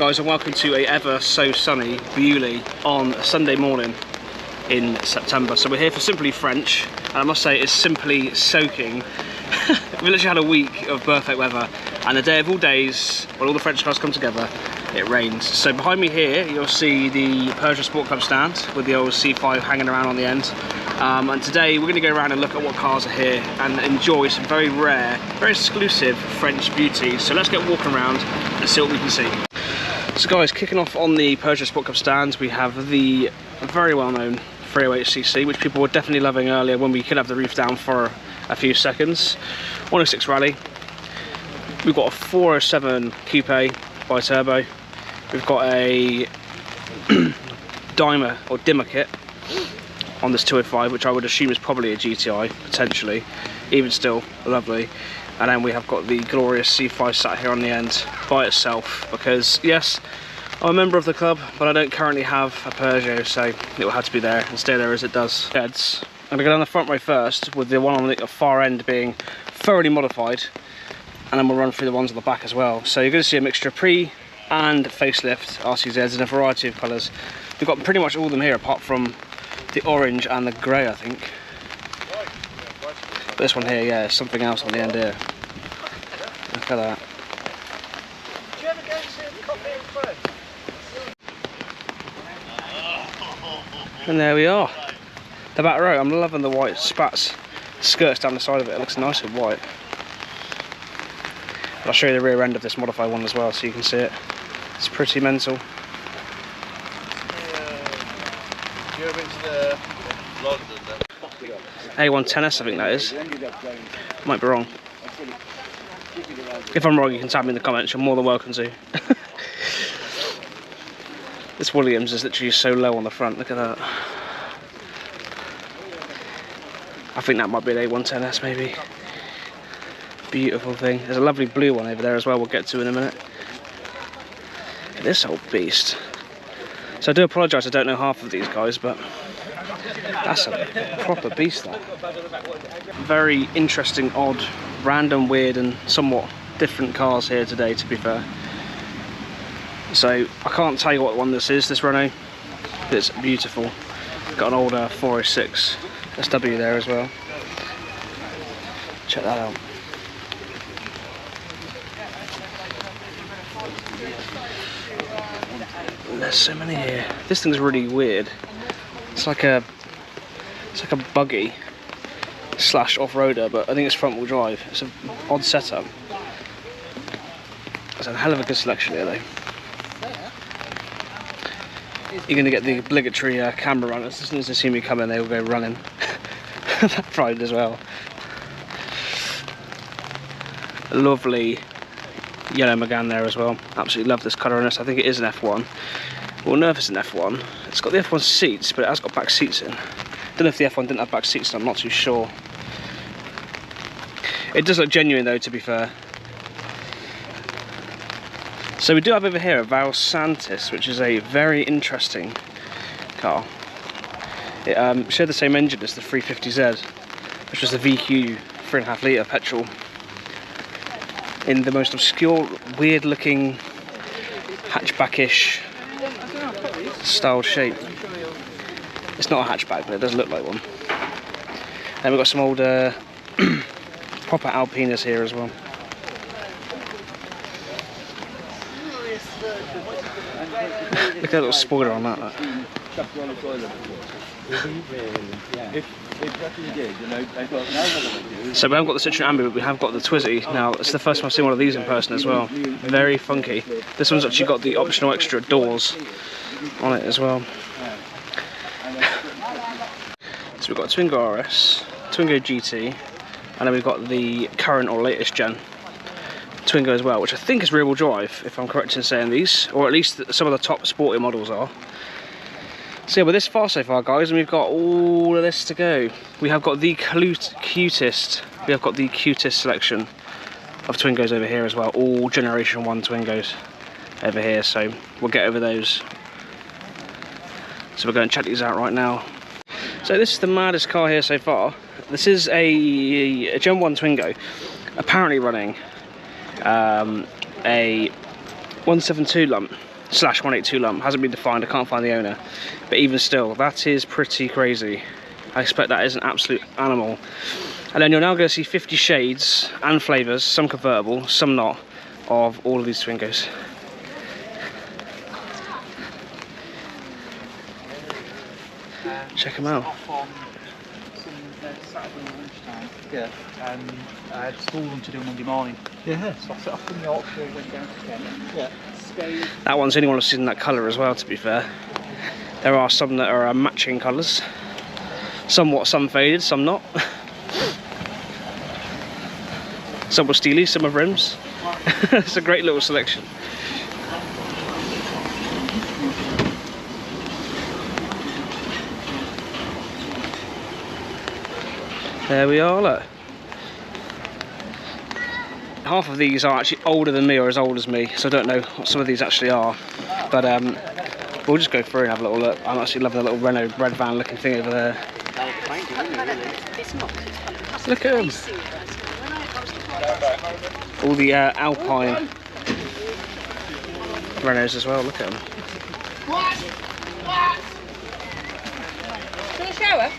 guys, and welcome to a ever so sunny Beaulieu on a Sunday morning in September. So we're here for Simply French, and I must say it's simply soaking. We literally had a week of perfect weather, and the day of all days, when all the French cars come together, it rains. So behind me here, you'll see the Peugeot Sport Club stand with the old C5 hanging around on the end. And today we're going to go around and look at what cars are here and enjoy some very rare, very exclusive French beauty. So let's get walking around and see what we can see. So guys, kicking off on the Peugeot Sport Club stand, we have the very well-known 308cc, which people were definitely loving earlier when we could have the roof down for a few seconds. 106 Rally. We've got a 407 Coupe bi-turbo. We've got a dimmer kit on this 205, which I would assume is probably a GTI, potentially. Even still, lovely. And then we have got the glorious C5 sat here on the end by itself, because yes, I'm a member of the club, but I don't currently have a Peugeot, so it will have to be there and stay there as it does. Heads. I'm going to go down the front row first, with the one on the far end being thoroughly modified, and then we'll run through the ones on the back as well. So you're going to see a mixture of pre and facelift RCZs in a variety of colours. We've got pretty much all of them here, apart from the orange and the grey, I think. But this one here, yeah, something else on the end here. Look at that. Do you ever go to Coffee and Friends? And there we are. The back row. I'm loving the white spats skirts down the side of it. It looks nice with white. I'll show you the rear end of this modified one as well, so you can see it. It's pretty mental. A110S, I think that is. Might be wrong. If I'm wrong, you can tag me in the comments. You're more than welcome to. This Williams is literally so low on the front. Look at that. I think that might be an A110S, maybe. Beautiful thing. There's a lovely blue one over there as well, we'll get to in a minute. Look at this old beast. So I do apologise, I don't know half of these guys, but that's a proper beast, that. Very interesting, odd, random, weird and somewhat different cars here today, to be fair. So I can't tell you what one this is, this Renault, but it's beautiful. Got an older 406 SW there as well. Check that out. There's so many here. This thing's really weird. It's like a buggy slash off-roader, but I think it's front-wheel drive. It's an odd setup. There's a hell of a good selection here, though. You're going to get the obligatory camera runners. As soon as they see me coming, they will go running. That pride as well. A lovely yellow Megane there as well. Absolutely love this colour on this. I think it is an F1. We'll know if it's an F1. It's got the F1 seats, but it has got back seats in. Don't know if the F1 didn't have back seats, I'm not too sure. It does look genuine though, to be fair. So we do have over here a Valsantis, which is a very interesting car. It shared the same engine as the 350Z, which was the VQ 3.5 litre petrol, in the most obscure, weird looking hatchbackish style shape. It's not a hatchback, but it does look like one. Then we've got some old proper Alpinas here as well. Look at that little spoiler on that. So we haven't got the Citroen Ambi, but we have got the Twizy. Now, it's the first time I've seen one of these in person as well. Very funky. This one's actually got the optional extra doors on it as well. So we've got a Twingo RS, Twingo GT, and then we've got the current or latest gen Twingo as well, which I think is rear-wheel drive, if I'm correct in saying these, or at least some of the top sporty models are. So yeah, we're this far so far, guys, and we've got all of this to go. We have got the cutest selection of Twingos over here as well, all Generation 1 Twingos over here, so we'll get over those. So we're going to check these out right now. So this is the maddest car here so far. This is a Gen 1 Twingo, apparently running a 172 lump slash 182 lump. Hasn't been defined, I can't find the owner. But even still, that is pretty crazy. I expect that is an absolute animal. And then you're now going to see 50 shades and flavours, some convertible, some not, of all of these Twingos. Check them out. Off on some Saturday lunchtime. Yeah. And I had school run to do Monday morning. Yeah. So I set off from Yorkshire, went down to Kent. Yeah. Stayed. That one's the only one I've seen in that colour as well, to be fair. There are some that are matching colours. Somewhat sun faded, some not. Some were steely, some have rims. It's a great little selection. There we are, look. Half of these are actually older than me or as old as me, so I don't know what some of these actually are. But we'll just go through and have a little look. I'm actually loving the little Renault bread van looking thing over there. Look at them. All the Alpine Renaults as well, look at them. Do you want a shower?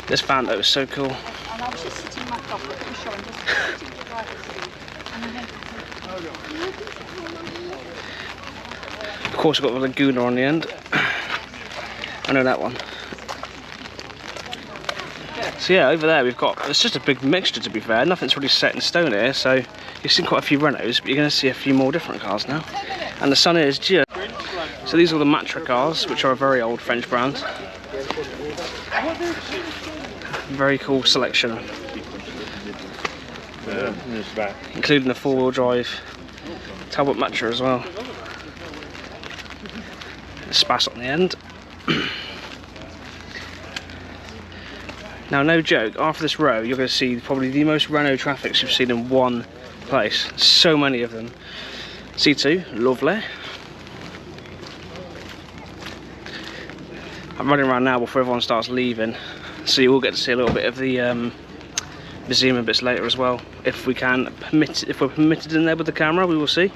This van though is so cool. And I was just sitting in my car, looking at showing, just sitting to the driver's seat. Of course, we've got the Laguna on the end. I know that one. So yeah, over there we've got, it's just a big mixture to be fair, nothing's really set in stone here, so you've seen quite a few Renaults, but you're going to see a few more different cars now. And the sun is just... So these are the Matra cars, which are a very old French brand. Very cool selection. Including the four-wheel drive Talbot Matra as well. Spas on the end. Now, no joke, after this row you're going to see probably the most Renault traffics you've seen in one place. So many of them. C2, lovely. I'm running around now before everyone starts leaving, so you will get to see a little bit of the museum a bit later as well, if we can if we're permitted in there with the camera. We will see.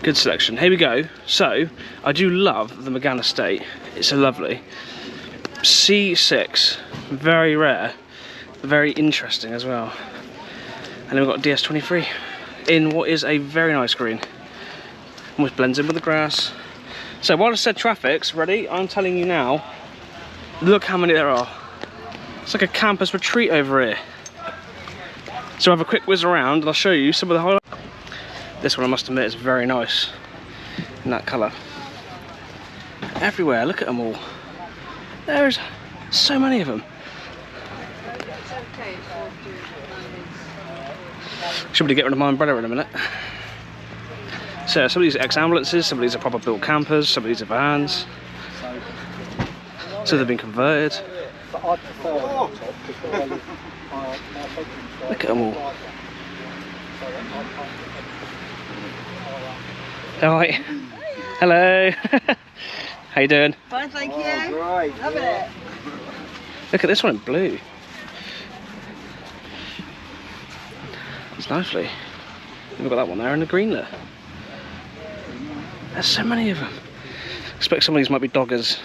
Good selection. Here we go. So I do love the Megane estate. It's so lovely. C6, very rare, very interesting as well. And then we've got DS23 in what is a very nice green. Almost blends in with the grass. So while I said traffic's ready, I'm telling you now, look how many there are. It's like a campus retreat over here. So I'll have a quick whiz around and I'll show you some of the highlights. This one, I must admit, is very nice in that colour. Everywhere, look at them all. There's so many of them. Should be get rid of my umbrella in a minute. So some of these are ex-ambulances, some of these are proper built campers, some of these are vans. So they've been converted. Look at them all. Alright. Hello. How you doing? Fine, thank you. Right. Loving it. Look at this one in blue. It's nicely. We've got that one there in the green there. There's so many of them. I expect some of these might be doggers.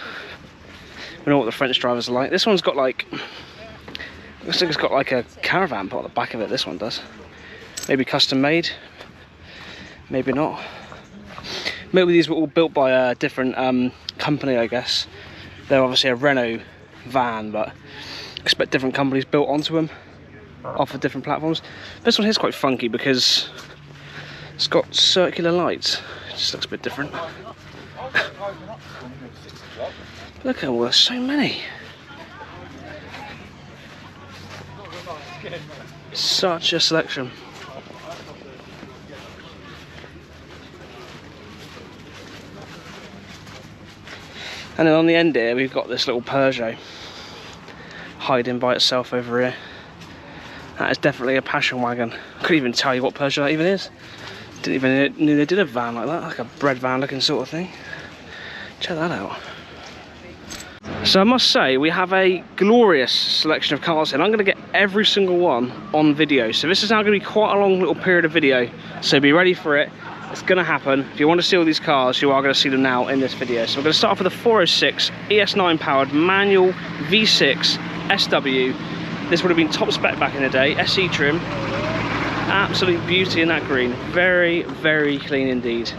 We know what the French drivers are like. This one's got like, looks like it's got like a caravan put on the back of it. This one does. Maybe custom made. Maybe not. Maybe these were all built by a different company, I guess. They're obviously a Renault van, but I expect different companies built onto them off of different platforms. This one here's quite funky because it's got circular lights. It just looks a bit different. Look at them, there's so many. Such a selection. And then on the end here we've got this little Peugeot hiding by itself over here. That is definitely a passion wagon. I couldn't even tell you what Peugeot that even is. Didn't even know they did a van like that, like a bread van looking sort of thing. Check that out. So I must say we have a glorious selection of cars here. I'm going to get every single one on video. So this is now going to be quite a long little period of video. So be ready for it. It's going to happen. If you want to see all these cars, you are going to see them now in this video. So we're going to start off with the 406 ES9 powered manual V6 SW. This would have been top spec back in the day, SE trim. Absolute beauty in that green. Very, very clean indeed.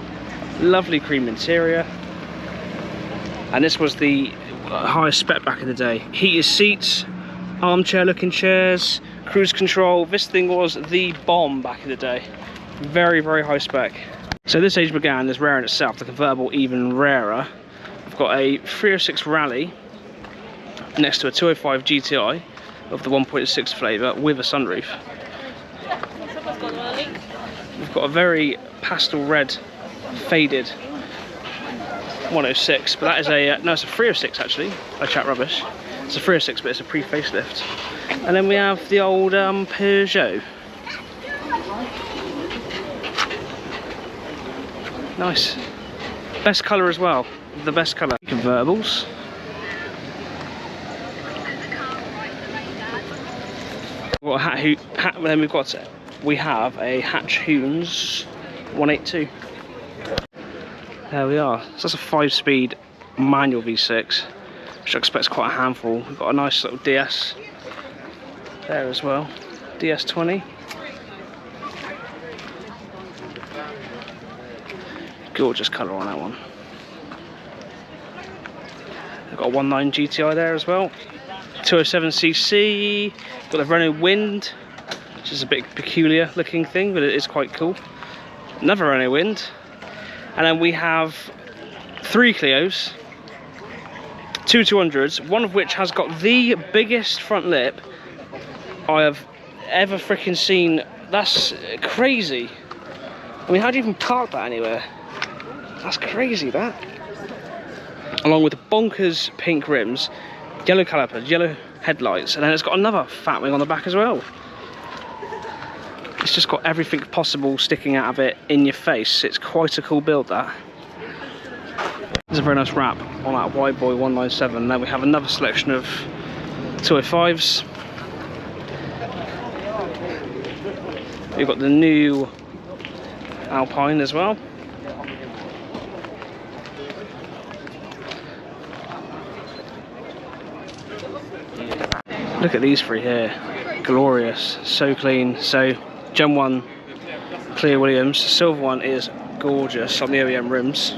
Lovely cream interior. And this was the highest spec back in the day. Heated seats, armchair looking chairs, cruise control. This thing was the bomb back in the day. Very, very high spec. So this age began is rare in itself, the convertible even rarer. I've got a 306 Rally next to a 205 GTI of the 1.6 flavour with a sunroof. We've got a very pastel red faded 106, but that is a no, it's a 306 actually. I chat rubbish. It's a 306, but it's a pre-facelift. And then we have the old Peugeot. Nice. Best colour as well. The best colour. Convertibles. We have a Hatch Hoons 182. There we are. So that's a 5-speed manual V6, which I expect is quite a handful. We've got a nice little DS there as well. DS20. Gorgeous colour on that one. We've got a 1.9 GTI there as well. 207cc. Got the Renault Wind, which is a bit peculiar looking thing, but it is quite cool. Another Renault Wind. And then we have 3 Clios, 2 200s, one of which has got the biggest front lip I have ever freaking seen. That's crazy. I mean, how do you even park that anywhere? That's crazy, that. Along with the bonkers pink rims, yellow calipers, yellow headlights, and then it's got another fat wing on the back as well. It's just got everything possible sticking out of it in your face. It's quite a cool build, that. There's a very nice wrap on that White Boy 197. Then we have another selection of 205s. We've got the new Alpine as well. Look at these 3 here. Glorious. So clean. So Gen 1 clear Williams. The silver one is gorgeous on the OEM rims.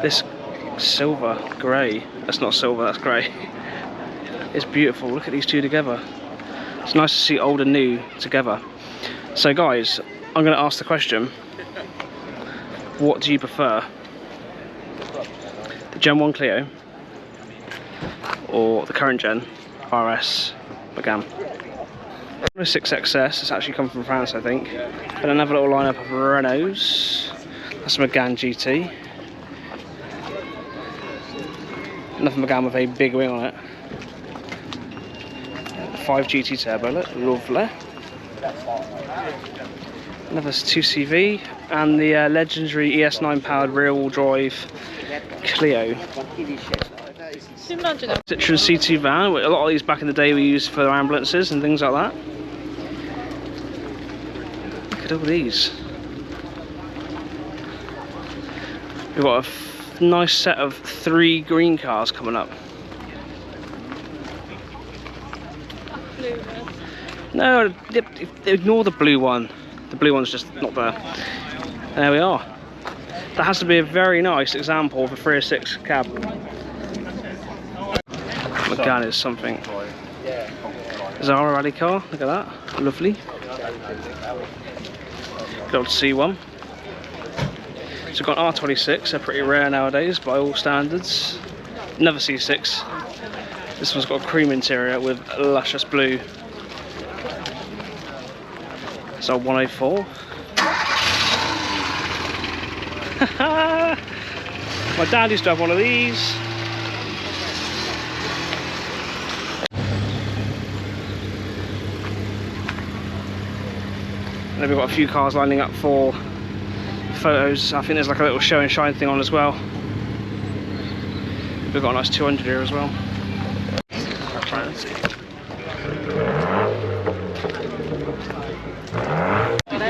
This silver grey, that's not silver, that's grey. It's beautiful. Look at these two together. It's nice to see old and new together. So guys, I'm going to ask the question, what do you prefer? The Gen 1 Clio or the current gen RS Megane? 6XS, it's actually come from France, I think. Then another little lineup of Renaults. That's a Megane GT. Another Megane with a big wing on it. 5 GT turbo, look, lovely. Another 2CV, and the legendary ES9 powered rear-wheel drive Clio. Citroen C2 van. A lot of these back in the day we used for ambulances and things like that. Look at all these. We've got a nice set of 3 green cars coming up. No, ignore the blue one. The blue one's just not there. There we are. That has to be a very nice example of a 306 cab. Megane is something. Zara rally car, look at that, lovely. Good old C1. So we've got R26, they're pretty rare nowadays by all standards. Another C6. This one's got a cream interior with luscious blue. It's a 104. My dad used to have one of these. And then we've got a few cars lining up for photos. I think there's like a little show and shine thing on as well. We've got a nice 200 here as well.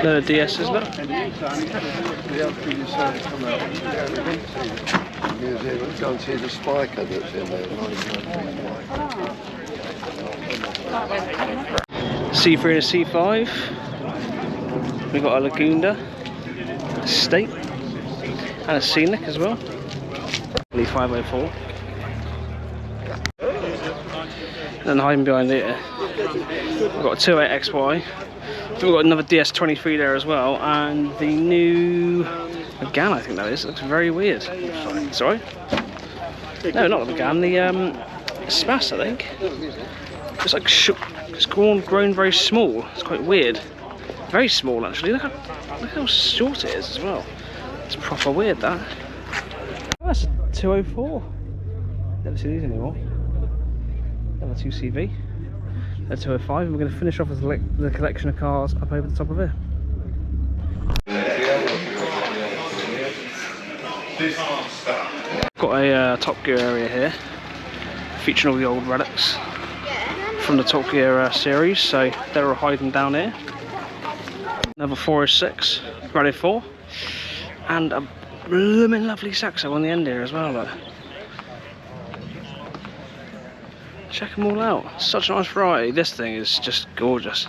No DS, isn't it? Go and see the spiker that's in there. C3 and a C5. We've got a Lagunda, a State, and a Scenic as well. 504. And hiding behind it, we've got a 28XY. We've got another DS23 there as well, and the new Megane, I think that is. It looks very weird. Sorry? No, not the Megane, the Spas, I think. It's like it's grown very small. It's quite weird. Very small, actually. Look how short it is as well. It's proper weird, that. Oh, that's a 204. Never see these anymore. Level 2 CV. A 205, and we're going to finish off with the collection of cars up over the top of here. Got a Top Gear area here, featuring all the old relics from the Top Gear series, so they're all hiding down here. Another 406, Rally 4, and a blooming lovely Saxo on the end here as well, look. Check them all out. Such a nice variety. This thing is just gorgeous.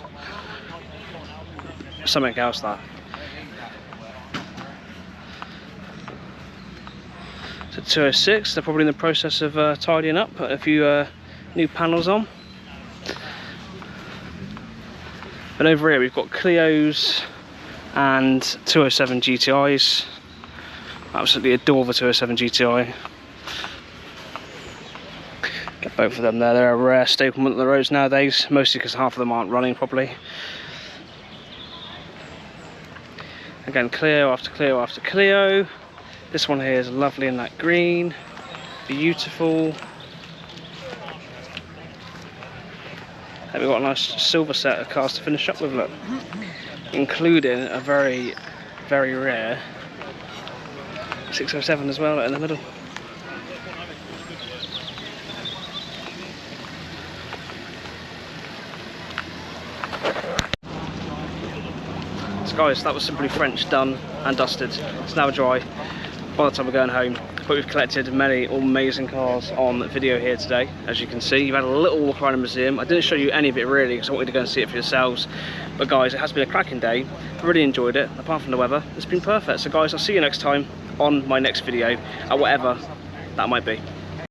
Something else, that. So 206. They're probably in the process of tidying up. Put a few new panels on. And over here we've got Clios and 207 GTIs. Absolutely adore the 207 GTI. Get both of them there. They're a rare staplement on the roads nowadays, mostly because half of them aren't running properly. Again, Clio after Clio after Clio. This one here is lovely in that green, beautiful. And we've got a nice silver set of cars to finish up with, look, including a very, very rare 607 as well, in the middle. So guys, that was Simply French done and dusted. It's now dry by the time we're going home. But we've collected many amazing cars on video here today, as you can see. You've had a little walk around the museum. I didn't show you any of it really because I wanted to go and see it for yourselves. But guys, it has been a cracking day. I really enjoyed it, apart from the weather. It's been perfect. So guys, I'll see you next time on my next video, whatever that might be.